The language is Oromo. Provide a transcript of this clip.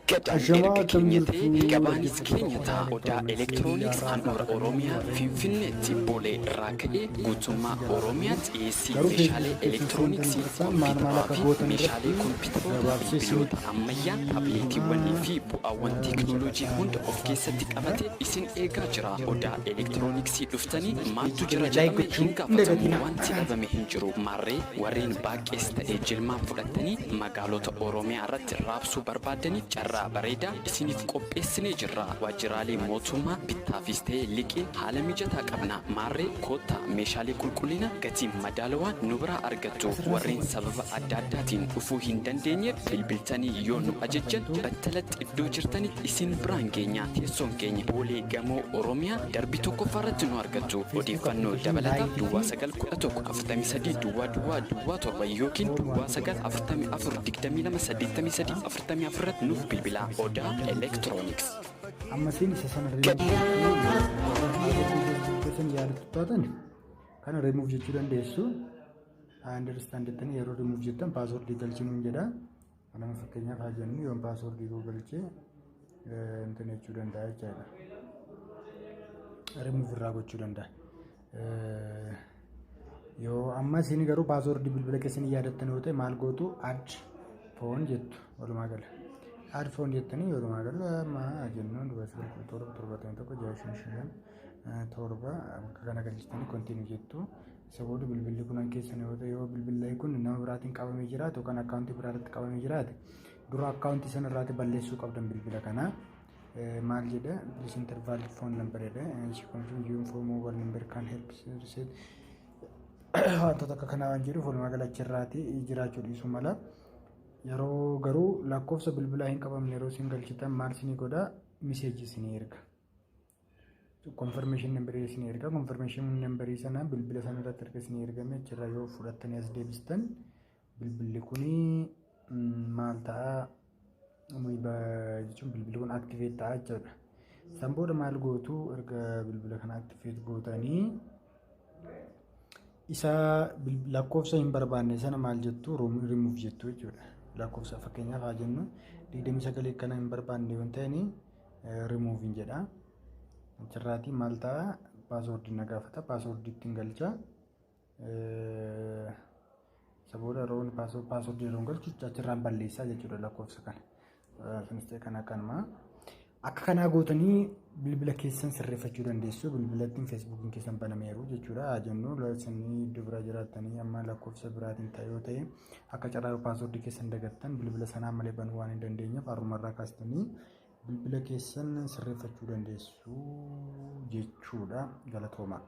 Gadaan erga keenyatee gabaanis keenya ta'a. Odaa elektirooniks handhuura Oromiyaa Finfinneetti boolee irraa ka'ee guutummaa Oromiyaatti dhiyeessii meeshaalee elektirooniksii, kompiitaraa fi meeshaalee kompiitaroota bilbiloota ammayyaa, taabileetiiwwanii fi bu'aawwan teekinooloojii hunda of keessatti qabatee isin eegaa jira. Odaa elektirooniksii dhuftanii maaltu jira jedhamee hin gaafatamu. Wanti dhabame hin jiru. Maarree warreen baaqees ta'ee jilmaan fudhattanii magaalota Oromiyaa irratti raabsuu barbaadaniif carraa bareedaa isiniif qopheessinee jirra. Waajjiraalee mootummaa bittaafis ta'ee liqiin haala mijataa qabna. Maarree koottaa meeshaalee qulqullina gatii madaalawaan nu biraa argattu. Warreen sababa adda addaatiin dhufuu hin dandeenyeef bilbiltanii yoo nu ajajjan battalatti iddoo jirtanitti isin biraan geenya. Teessoon keenya boolee gamoo Oromiyaa darbii tokkoffaarratti nu argattu. Odeeffannoo dabalataa duwwaa 911 duwwaa 7 yookiin duwwaa 944 irratti nuuf bilbilaa. Odaa elektirooniks. Ammasin isa sana kana remove jechuu dandeessu. Understand jettanii yeroo remove jettan password galchuun jedha. Kana fakkeenyaaf haa jennu yoo password galchee internet jechuu danda'a jechuudha. Remove irraa gochuu danda'a. Yoo amma isin garuu password bilbila keessanii yaadattan yoo ta'e maal gootu add phone jettu walumaa gala. Add phone jettanii walumaa gala maa jennuun torba kana galchitanii continue jettu. Sababii bilbilli kun keessan yoo ta'e yoo bilbilli kun nama biraatiin qabamee jiraate yookaan akkaawuntii biraatti qabamee jiraate dura akkaawuntii sana irratti balleessuu qabdan bilbila kana. Maal jedha this interval phone number jedha she confirm you for mobile number can help reset wantoota akka kanaa waan jedhuuf walumaa gala achirraati jiraachuu dhiisuu mala. Yeroo garuu lakkoofsa bilbilaa hin qabamne yeroo isin galchitan maal isinii godha message isinii erga. Confirmation number isinii erga. Confirmation number sana bilbila sana irratti erga isinii ergame achirra yoo fudhattanii as deebistan bilbilli kuni maal ta'a jechuun bilbilli kun activate ta'a jechuudha. San booda maal gootu erga bilbila kana activate gootanii isa lakkoofsa hin barbaanne sana maal jettu remove jettu jechuudha. Lakkoofsa fakkeenyaaf haa jennu 29 kana hin barbaanne yoo ta'ani remove hin jedha. Achirraati maal ta'a password na gaafata password ittiin galcha. Sabooda roon password yeroo galchu achirraan balleessaa jechuudha lakkoofsa kana. Finistee kana kanuma akka kanaa gootanii bilbila keessan sirreeffachuu dandeessu. Bilbilattiin feesbuukiin keessan banameeru jechuudha. Haa jennu isinii iddoo biraa jiraattanii amma lakkoofsa biraatiin ta'e yoo ta'e akka carraa password keessan dagattan bilbila sanaa malee banuu waan hin dandeenyeef harumarraa kaastanii bilbila keessan sirreeffachuu dandeessu jechuudha. Galatooma.